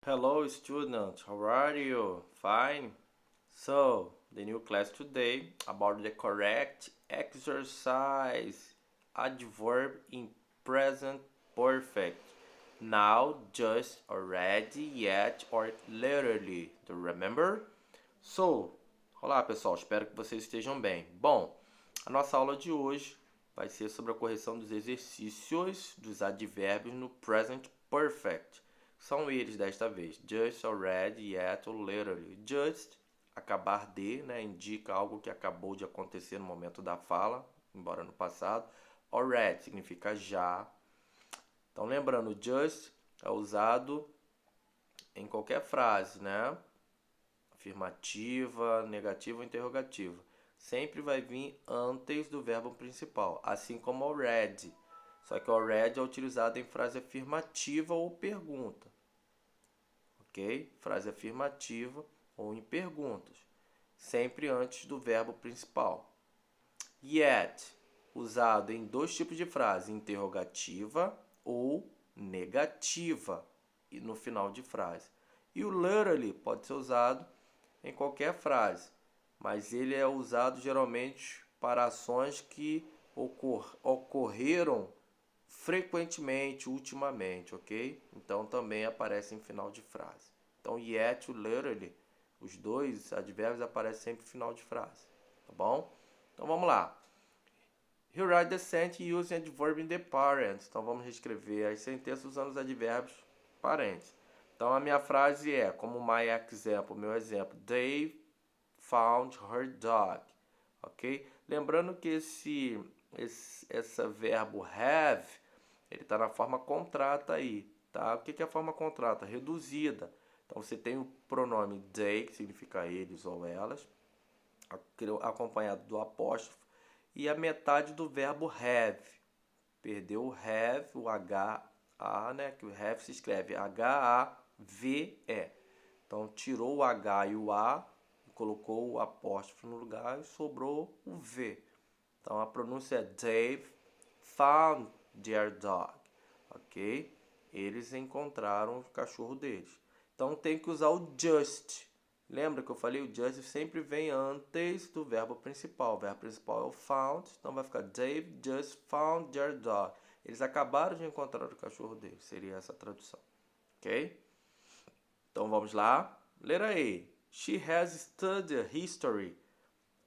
Hello student, how are you? Fine? So, the new class today about the correct exercise adverb in present perfect. Now, just, already, yet or literally. Do you remember? So, olá pessoal, espero que vocês estejam bem. Bom, a nossa aula de hoje vai ser sobre a correção dos exercícios dos advérbios no present perfect. São eles desta vez: just, already, yet ou literally. Just, acabar de, né, indica algo que acabou de acontecer no momento da fala, embora no passado. Already significa já. Então, lembrando, just é usado em qualquer frase, né? Afirmativa, negativa ou interrogativa. Sempre vai vir antes do verbo principal, assim como already. Só que already é utilizado em frase afirmativa ou pergunta, ok? Frase afirmativa ou em perguntas, sempre antes do verbo principal. Yet, usado em dois tipos de frase, interrogativa ou negativa, e no final de frase. E o literally pode ser usado em qualquer frase, mas ele é usado geralmente para ações que ocorreram frequentemente, ultimamente, ok? Então também aparece em final de frase. Então, yet e literally, os dois advérbios aparecem sempre no final de frase, tá bom? Então vamos lá. He write the sentence using adverb in the parent. Então vamos reescrever as sentenças usando os advérbios parentes. Então a minha frase é, como my example, meu exemplo, They found her dog, ok? Lembrando que esse verbo have, ele está na forma contrata aí, tá? O que é a forma contrata? Reduzida. Então você tem o pronome they, que significa eles ou elas, acompanhado do apóstrofo, e a metade do verbo have. Perdeu o have, o H-A, né? Que o have se escreve H-A-V-E. Então tirou o H e o A, colocou o apóstrofo no lugar e sobrou o V. Então a pronúncia é Dave found their dog, ok? Eles encontraram o cachorro deles. Então tem que usar o just. Lembra que eu falei o just sempre vem antes do verbo principal. O verbo principal é o found, então vai ficar Dave just found their dog. Eles acabaram de encontrar o cachorro deles. Seria essa a tradução, ok? Então vamos lá. Letra A. She has studied history.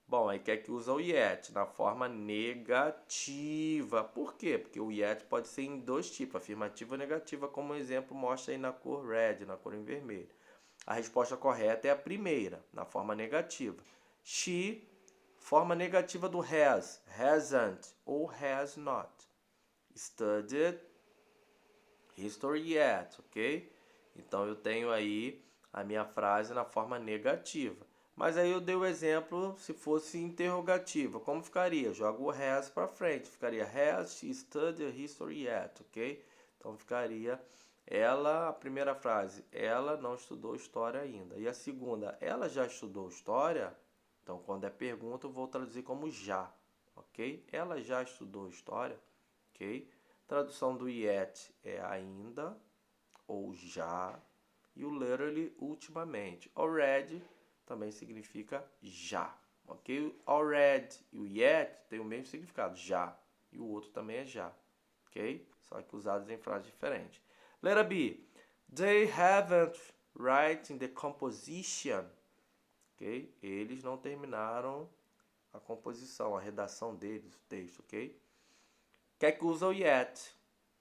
Bom, aí quer que usa o yet na forma negativa. Por quê? Porque o yet pode ser em dois tipos, afirmativa ou negativa, como o exemplo mostra aí na cor red, na cor em vermelho. A resposta correta é a primeira, na forma negativa. She, forma negativa do has, hasn't ou has not. Studied history yet, ok? Então eu tenho aí a minha frase na forma negativa. Mas aí eu dei o exemplo se fosse interrogativa. Como ficaria? Jogo o has para frente. Ficaria has she studied history yet, ok? Então ficaria ela, a primeira frase, ela não estudou história ainda. E a segunda, ela já estudou história? Então quando é pergunta eu vou traduzir como já, ok? Ela já estudou história, ok? Tradução do yet é ainda ou já. E o literally, ultimamente. Already também significa já, ok? Already e o yet tem o mesmo significado, já. E o outro também é já, ok? Só que usados em frases diferentes. Letra B. They haven't written the composition. Ok? Eles não terminaram a composição, a redação deles, o texto, ok? Quer que usa o yet.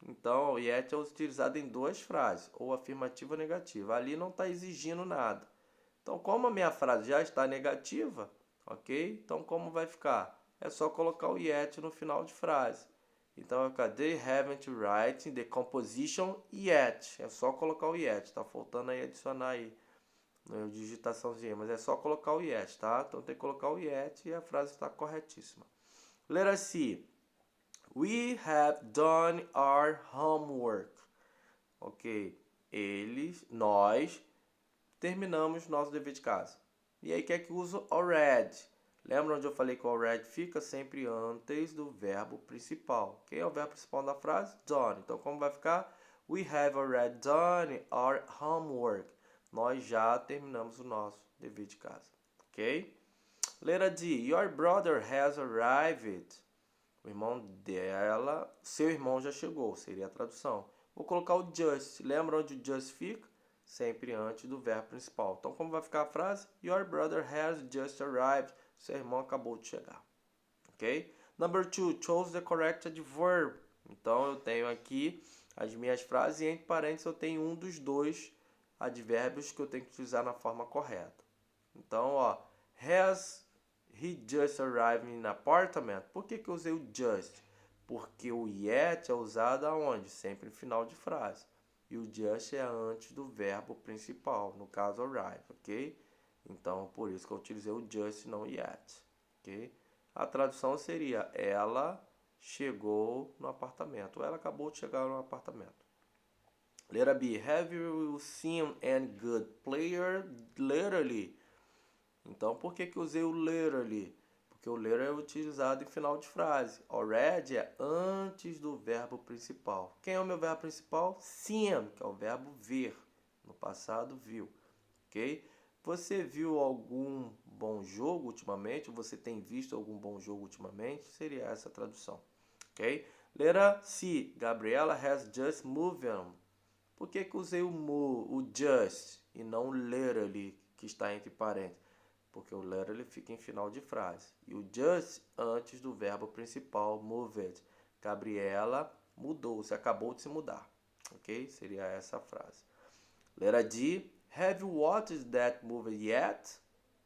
Então, o yet é utilizado em duas frases, ou afirmativa ou negativa. Ali não está exigindo nada. Então, como a minha frase já está negativa, ok? Então, como vai ficar? É só colocar o yet no final de frase. Então, vai ficar They haven't written the composition yet. É só colocar o yet. Está faltando aí adicionar aí digitaçãozinha, mas é só colocar o yet, tá? Então, tem que colocar o yet e a frase está corretíssima. Letra C. We have done our homework. Ok, nós terminamos nosso dever de casa. E aí quer que use already. Lembra onde eu falei que o already fica sempre antes do verbo principal? Quem é o verbo principal da frase? Done. Então como vai ficar? We have already done our homework. Nós já terminamos o nosso dever de casa, ok? Letra D. Your brother has arrived. O irmão dela, seu irmão já chegou, seria a tradução. Vou colocar o just. Lembra onde o just fica? Sempre antes do verbo principal. Então, como vai ficar a frase? Your brother has just arrived. Seu irmão acabou de chegar. Ok? Number 2. Choose the correct adverb. Então, eu tenho aqui as minhas frases e entre parênteses eu tenho um dos dois advérbios que eu tenho que utilizar na forma correta. Então, ó, has he just arrived in apartment? Por que eu usei o just? Porque o yet é usado aonde? Sempre no final de frase. E o just é antes do verbo principal, no caso arrive, ok? Então, por isso que eu utilizei o just e não yet, ok? A tradução seria, ela chegou no apartamento. Ou ela acabou de chegar no apartamento. Letra B. Have you seen any good player lately? Então, por que eu usei o literally? Porque o literally é utilizado em final de frase. Already é antes do verbo principal. Quem é o meu verbo principal? Seen, que é o verbo ver. No passado, viu. Ok? Você viu algum bom jogo ultimamente? Você tem visto algum bom jogo ultimamente? Seria essa a tradução. Ok? Letra C. Gabriela has just moved on. Por que eu usei o just e não o literally, que está entre parênteses? Porque o literally fica em final de frase. E o just antes do verbo principal, moved. Gabriela mudou-se, acabou de se mudar. Ok? Seria essa a frase. Letra D. Have you watched that movie yet?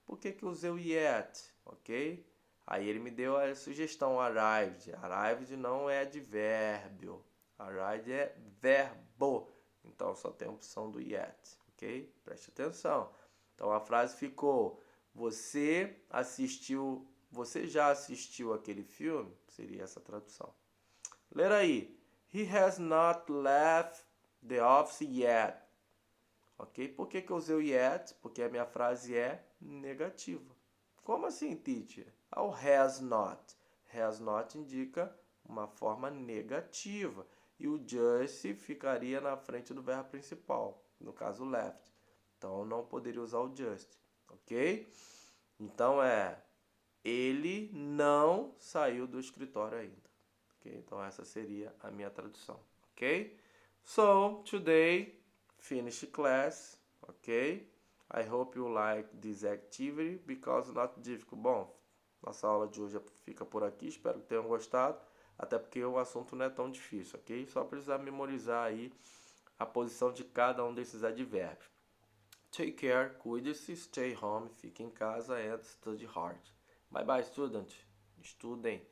Por que eu usei o yet? Ok? Aí ele me deu a sugestão arrived. Arrived não é advérbio. Arrived é verbo. Então só tem a opção do yet. Ok? Preste atenção. Então a frase ficou: você já assistiu aquele filme? Seria essa a tradução. Letra I. He has not left the office yet. Ok? Por que eu usei o yet? Porque a minha frase é negativa. Como assim, teacher? O has not. Has not indica uma forma negativa. E o just ficaria na frente do verbo principal. No caso, left. Então, eu não poderia usar o just. Ok? Então, ele não saiu do escritório ainda. Ok? Então, essa seria a minha tradução. Ok? So, today, finish class. Ok? I hope you like this activity because not difficult. Bom, nossa aula de hoje fica por aqui. Espero que tenham gostado. Até porque o assunto não é tão difícil, ok? Só precisar memorizar aí a posição de cada um desses advérbios. Take care, cuide-se, stay home, fique em casa and study hard. Bye bye, student. Estudem.